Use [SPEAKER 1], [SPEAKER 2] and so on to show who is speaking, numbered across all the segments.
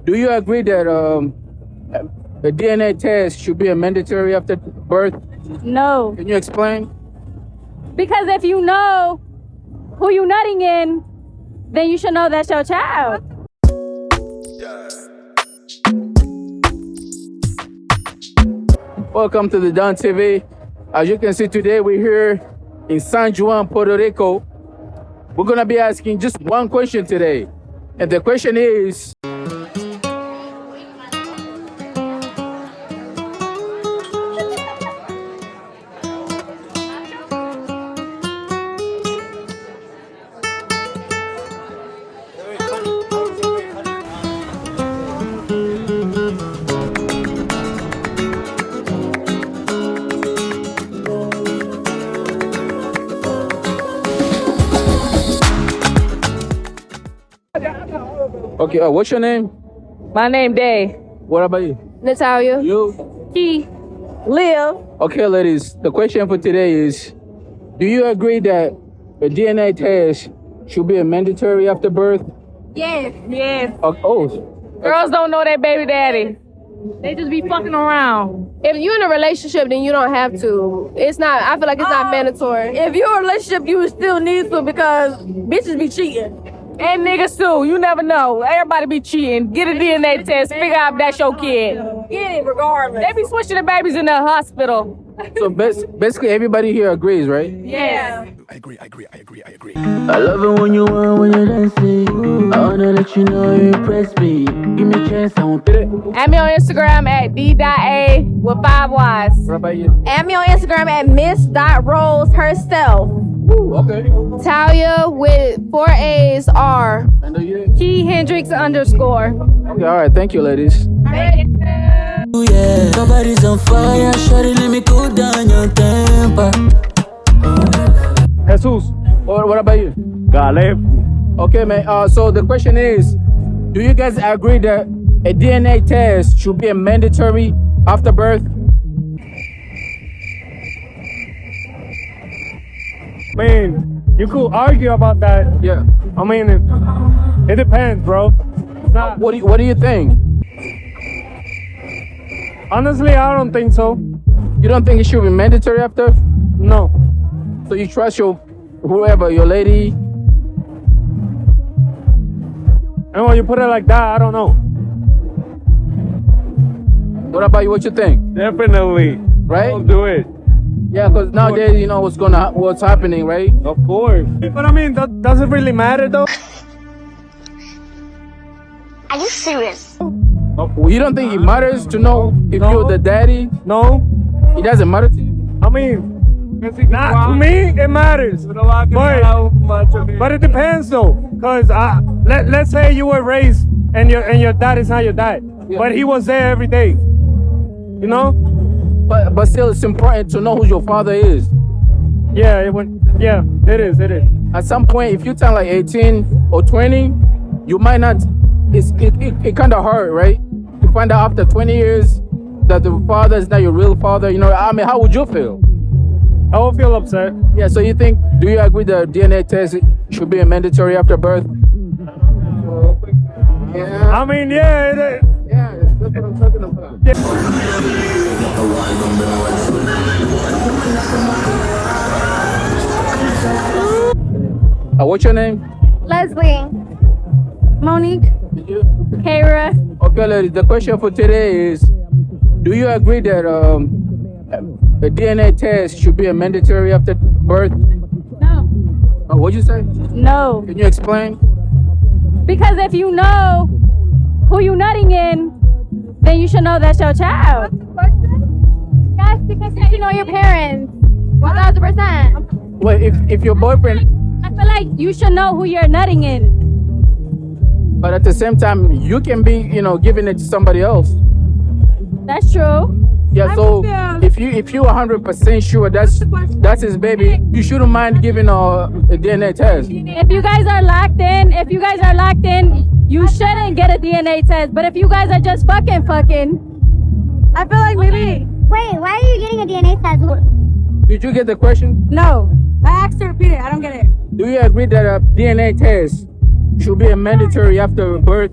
[SPEAKER 1] Do you agree that a DNA test should be a mandatory after birth?
[SPEAKER 2] No.
[SPEAKER 1] Can you explain?
[SPEAKER 2] Because if you know who you nutting in, then you should know that's your child.
[SPEAKER 1] Welcome to the Don TV. As you can see today, we're here in San Juan, Puerto Rico. We're gonna be asking just one question today. And the question is, okay, what's your name?
[SPEAKER 3] My name Day.
[SPEAKER 1] What about you?
[SPEAKER 3] Natalia.
[SPEAKER 1] You?
[SPEAKER 3] Key. Liv.
[SPEAKER 1] Okay, ladies, the question for today is, do you agree that a DNA test should be a mandatory after birth?
[SPEAKER 3] Yes. Yes.
[SPEAKER 1] Oh,
[SPEAKER 3] Girls don't know their baby daddy. They just be fucking around. If you're in a relationship, then you don't have to. It's not. I feel like it's not mandatory.
[SPEAKER 4] If you're in a relationship, you would still need to because bitches be cheating.
[SPEAKER 3] And niggas too. You never know. Everybody be cheating. Get a DNA test. Figure out if that's your kid.
[SPEAKER 4] Get it regardless.
[SPEAKER 3] They be switching the babies in the hospital.
[SPEAKER 1] so basically everybody here agrees, right?
[SPEAKER 3] Yeah.
[SPEAKER 5] I agree.
[SPEAKER 6] I love it when you want, when you're dancing. I wanna let you know you impress me. Give me a chance, I won't put it.
[SPEAKER 3] Add me on Instagram at d.a with 5 Ys.
[SPEAKER 1] What about you?
[SPEAKER 4] Add me on Instagram at miss.rose herself.
[SPEAKER 1] Okay.
[SPEAKER 3] Talia with 4 A's R.
[SPEAKER 1] And you?
[SPEAKER 3] Key Hendricks _.
[SPEAKER 1] Okay, all right. Thank you, ladies.
[SPEAKER 6] Ooh, yeah. Somebody's on fire, shawty, let me cool down your temper.
[SPEAKER 1] Jesus, what about you? Okay, man. So the question is, do you guys agree that a DNA test should be a mandatory after birth?
[SPEAKER 7] I mean, you could argue about that.
[SPEAKER 1] Yeah.
[SPEAKER 7] I mean, it depends, bro. It's not,
[SPEAKER 1] What do you think?
[SPEAKER 7] honestly, I don't think so.
[SPEAKER 1] You don't think it should be mandatory after?
[SPEAKER 7] No.
[SPEAKER 1] So you trust your whoever, your lady?
[SPEAKER 7] And when you put it like that, I don't know.
[SPEAKER 1] What about you? What you think?
[SPEAKER 7] Definitely.
[SPEAKER 1] Right?
[SPEAKER 7] Don't do it.
[SPEAKER 1] Yeah, because nowadays you know what's happening, right?
[SPEAKER 7] Of course. But I mean, does it really matter though?
[SPEAKER 8] Are you serious?
[SPEAKER 1] You don't think it matters to know if
[SPEAKER 7] No.
[SPEAKER 1] you're the daddy?
[SPEAKER 7] No.
[SPEAKER 1] It doesn't matter to you?
[SPEAKER 7] I mean, not to me, it matters. But it depends though, cause let's say you were raised and your dad is not your dad, but he was there every day. You know?
[SPEAKER 1] But still, it's important to know who your father is.
[SPEAKER 7] Yeah, it is.
[SPEAKER 1] At some point, if you turn like 18 or 20, you might not. It kind of hard, right? To find out after 20 years that the father is not your real father. You know, I mean, how would you feel?
[SPEAKER 7] I would feel upset.
[SPEAKER 1] Yeah. So you think? Do you agree that DNA test should be a mandatory after birth? Yeah.
[SPEAKER 7] I mean, yeah,
[SPEAKER 1] Yeah, that's what I'm talking about. What's your name?
[SPEAKER 2] Leslie. Monique. Kara.
[SPEAKER 1] Okay, ladies. The question for today is: do you agree that a DNA test should be a mandatory after birth?
[SPEAKER 2] No.
[SPEAKER 1] What'd you say?
[SPEAKER 2] No.
[SPEAKER 1] Can you explain?
[SPEAKER 2] Because if you know who you nutting in, then you should know that's your child. Yes, because you know your parents. 1000%.
[SPEAKER 1] Well, if your boyfriend,
[SPEAKER 2] I feel like you should know who you're nutting in.
[SPEAKER 1] but at the same time, you can be, giving it to somebody else.
[SPEAKER 2] That's true.
[SPEAKER 1] Yeah. So if you 100% sure that's his baby, you shouldn't mind giving a DNA test.
[SPEAKER 2] If you guys are locked in, you shouldn't get a DNA test. But if you guys are just fucking, I feel like maybe.
[SPEAKER 8] Wait, why are you getting a DNA test?
[SPEAKER 1] Did you get the question?
[SPEAKER 4] No. I asked her to repeat it. I don't get it.
[SPEAKER 1] Do you agree that a DNA test should be a mandatory after birth?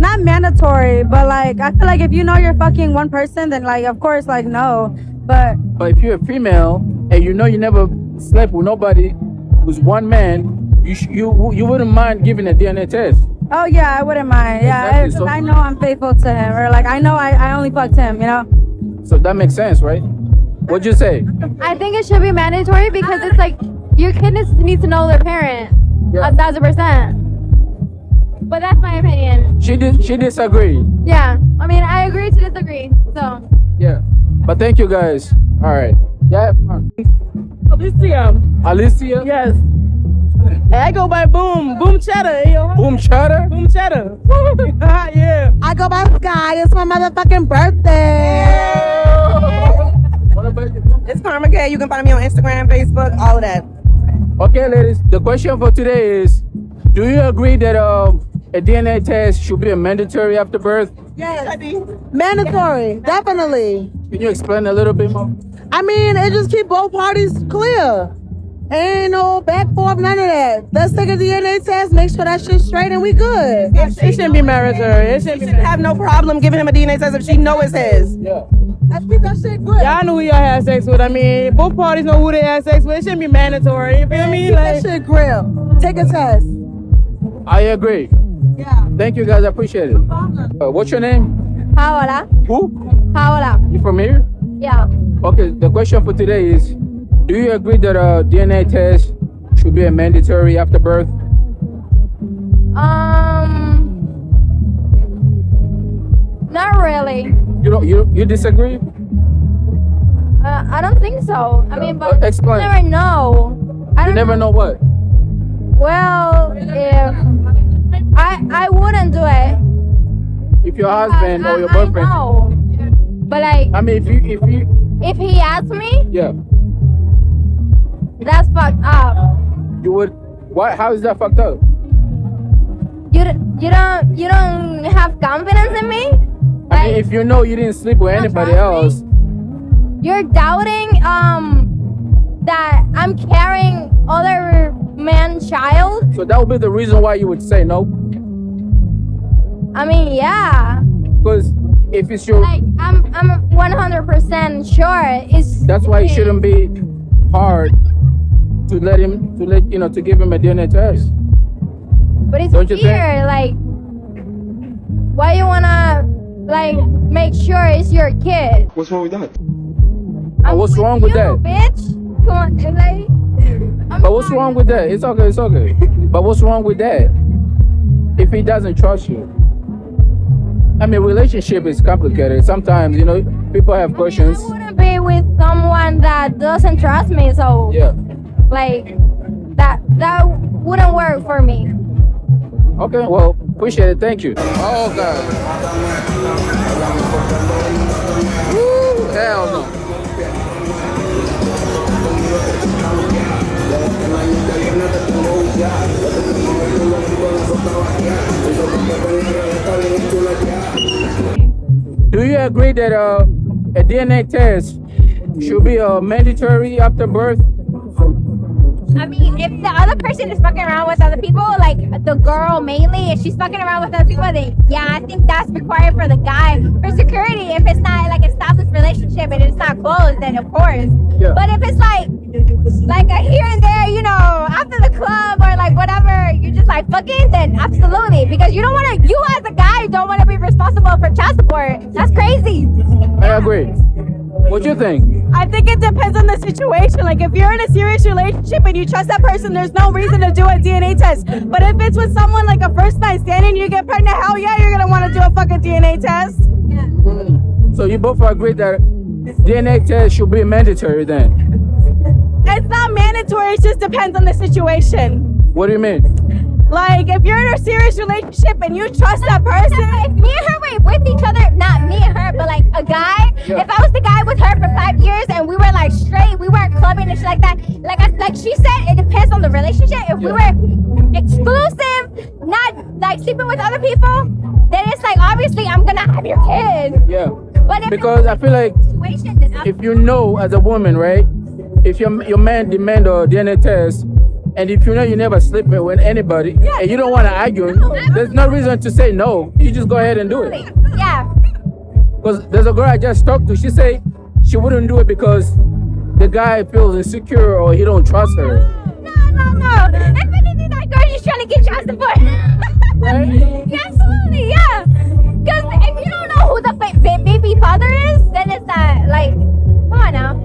[SPEAKER 4] not mandatory, but like I feel like if you know you're fucking one person, then like of course like no. But
[SPEAKER 1] if you're a female and you know you never slept with nobody who's one man, you wouldn't mind giving a DNA test.
[SPEAKER 4] oh yeah, I wouldn't mind. Yeah,
[SPEAKER 1] Exactly,
[SPEAKER 4] 'cause
[SPEAKER 1] so-
[SPEAKER 4] I know I'm faithful to him, or like I know I only fucked him. You know.
[SPEAKER 1] So that makes sense, right? What'd you say?
[SPEAKER 2] I think it should be mandatory because it's like your kid needs to know their parent.
[SPEAKER 1] Yeah.
[SPEAKER 2] 1,000%. But that's my opinion.
[SPEAKER 1] She disagreed.
[SPEAKER 2] Yeah. I mean, I agree to disagree. So.
[SPEAKER 1] Yeah. But thank you guys. All right. Yeah.
[SPEAKER 4] Alicia.
[SPEAKER 1] Alicia?
[SPEAKER 4] Yes. I go by Boom Cheddar. Yo.
[SPEAKER 1] Boom Chatter?
[SPEAKER 4] Boom Cheddar. Yeah. I go by Sky. It's my motherfucking birthday.
[SPEAKER 1] What about you?
[SPEAKER 5] It's Karma K. You can find me on Instagram, Facebook, all of that.
[SPEAKER 1] Okay, ladies. The question for today is, do you agree that a DNA test should be a mandatory after birth?
[SPEAKER 5] Yes.
[SPEAKER 4] Mandatory, definitely.
[SPEAKER 1] Can you explain a little bit more?
[SPEAKER 4] I mean, it just keep both parties clear. Ain't no back forth, none of that. Let's take a DNA test, make sure that shit's straight, and we good. It shouldn't be mandatory. It shouldn't
[SPEAKER 5] She shouldn't have no problem giving him a DNA test if she know it's his.
[SPEAKER 1] Yeah.
[SPEAKER 4] Let's keep that shit good.
[SPEAKER 9] Y'all know who y'all had sex with. I mean, both parties know who they had sex with. It shouldn't be mandatory. You feel me?
[SPEAKER 4] Keep that shit grill. Take a test.
[SPEAKER 1] I agree.
[SPEAKER 4] Yeah.
[SPEAKER 1] Thank you guys. I appreciate it. What's your name?
[SPEAKER 2] Paola.
[SPEAKER 1] Who?
[SPEAKER 2] Paola.
[SPEAKER 1] You from here?
[SPEAKER 2] Yeah.
[SPEAKER 1] Okay, the question for today is, do you agree that a DNA test should be a mandatory after birth?
[SPEAKER 2] Not really.
[SPEAKER 1] You disagree?
[SPEAKER 2] I don't think so. I mean, but
[SPEAKER 1] explain.
[SPEAKER 2] you never know. I
[SPEAKER 1] You
[SPEAKER 2] don't
[SPEAKER 1] never know what?
[SPEAKER 2] Well, if I wouldn't do it.
[SPEAKER 1] If your husband or your
[SPEAKER 2] I
[SPEAKER 1] boyfriend.
[SPEAKER 2] know. But like,
[SPEAKER 1] I mean,
[SPEAKER 2] if he asked me,
[SPEAKER 1] yeah,
[SPEAKER 2] that's fucked up.
[SPEAKER 1] you would. What? How is that fucked up?
[SPEAKER 2] You don't have confidence in me.
[SPEAKER 1] I mean, if you know you didn't sleep with anybody else,
[SPEAKER 2] You're doubting that I'm carrying other man's child.
[SPEAKER 1] so that would be the reason why you would say no.
[SPEAKER 2] I mean, yeah.
[SPEAKER 1] Because if it's your,
[SPEAKER 2] Like I'm 100% sure it's.
[SPEAKER 1] that's why it shouldn't be hard to to give him a DNA test.
[SPEAKER 2] But it's
[SPEAKER 1] Don't you think?
[SPEAKER 2] weird. Like, why you wanna like make sure it's your kid?
[SPEAKER 10] What's wrong with that?
[SPEAKER 2] I'm
[SPEAKER 1] what's wrong with
[SPEAKER 2] you,
[SPEAKER 1] that?
[SPEAKER 2] bitch? Come on, like.
[SPEAKER 1] But what's wrong with that? It's okay. It's okay. But what's wrong with that? If he doesn't trust you. I mean, relationship is complicated. Sometimes, people have questions.
[SPEAKER 2] I wouldn't be with someone that doesn't trust me, so
[SPEAKER 1] Yeah.
[SPEAKER 2] like that wouldn't work for me.
[SPEAKER 1] Okay. Well, appreciate it. Thank you. Oh God. Woo, hell no. Do you agree that a DNA test should be mandatory after birth?
[SPEAKER 2] I mean, if the other person is fucking around with other people, like the girl mainly, if she's fucking around with other people, then yeah, I think that's required for the guy for security. If it's not like a established relationship and it's not closed, then of course.
[SPEAKER 1] Yeah.
[SPEAKER 2] But if it's like a here and there, after the club or like whatever, you're just like fucking, then absolutely, because you as a guy don't want to be responsible for child support. That's crazy.
[SPEAKER 1] I agree. What you think?
[SPEAKER 4] I think it depends on the situation. Like if you're in a serious relationship and you trust that person, there's no reason to do a DNA test. But if it's with someone like a first night stand and you get pregnant, hell yeah, you're gonna want to do a fucking DNA test.
[SPEAKER 1] So you both agree that DNA test should be mandatory then?
[SPEAKER 4] It's not mandatory, it just depends on the situation.
[SPEAKER 1] What do you mean?
[SPEAKER 4] Like if you're in a serious relationship and you trust that person.
[SPEAKER 2] If me and her were with each other, not me and her, but like a guy.
[SPEAKER 1] Yeah.
[SPEAKER 2] If I was the guy with her for 5 years and we were like straight, we weren't clubbing and shit like that. Like she said, it depends on the relationship. If we were exclusive, not like sleeping with other people, then it's like obviously I'm gonna have your kid.
[SPEAKER 1] Yeah.
[SPEAKER 2] But if
[SPEAKER 1] Because I feel like
[SPEAKER 2] it's a situation, then
[SPEAKER 1] if you know as a woman, right? If your man demand a DNA test, And if you know you never sleep with anybody and you don't want to argue, there's no reason to say no. You just go ahead and do it.
[SPEAKER 2] Yeah.
[SPEAKER 1] Because there's a girl I just talked to. She said she wouldn't do it because the guy feels insecure or he don't trust her.
[SPEAKER 2] No. If anything, that girl just trying to get child support.
[SPEAKER 1] Right?
[SPEAKER 2] Yeah, absolutely, yeah. Because if you don't know who the baby father is, then it's not like, come on now.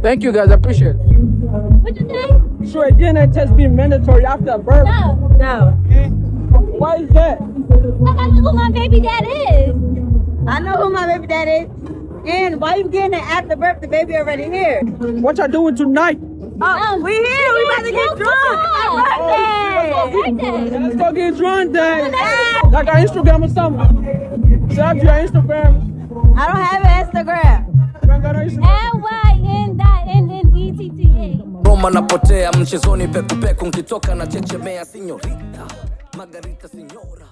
[SPEAKER 1] Thank you guys. I appreciate it.
[SPEAKER 2] What you think?
[SPEAKER 9] Should a DNA test be mandatory after birth?
[SPEAKER 2] No.
[SPEAKER 9] Why is that?
[SPEAKER 2] Because I know who my baby dad is.
[SPEAKER 4] I know who my baby dad is. And why you getting it after birth? The baby already here.
[SPEAKER 9] What y'all doing tonight?
[SPEAKER 4] Oh, we here. We about to get drunk.
[SPEAKER 9] Let's go get drunk then. Like our Instagram or something. Shout out to your Instagram.
[SPEAKER 4] I don't have an Instagram.
[SPEAKER 9] You ain't got no Instagram?
[SPEAKER 2] LYN.NNETTA.
[SPEAKER 10] Roma napotea mchezoni pekupeku nkitoka na chechemea sinyorita Margarita signora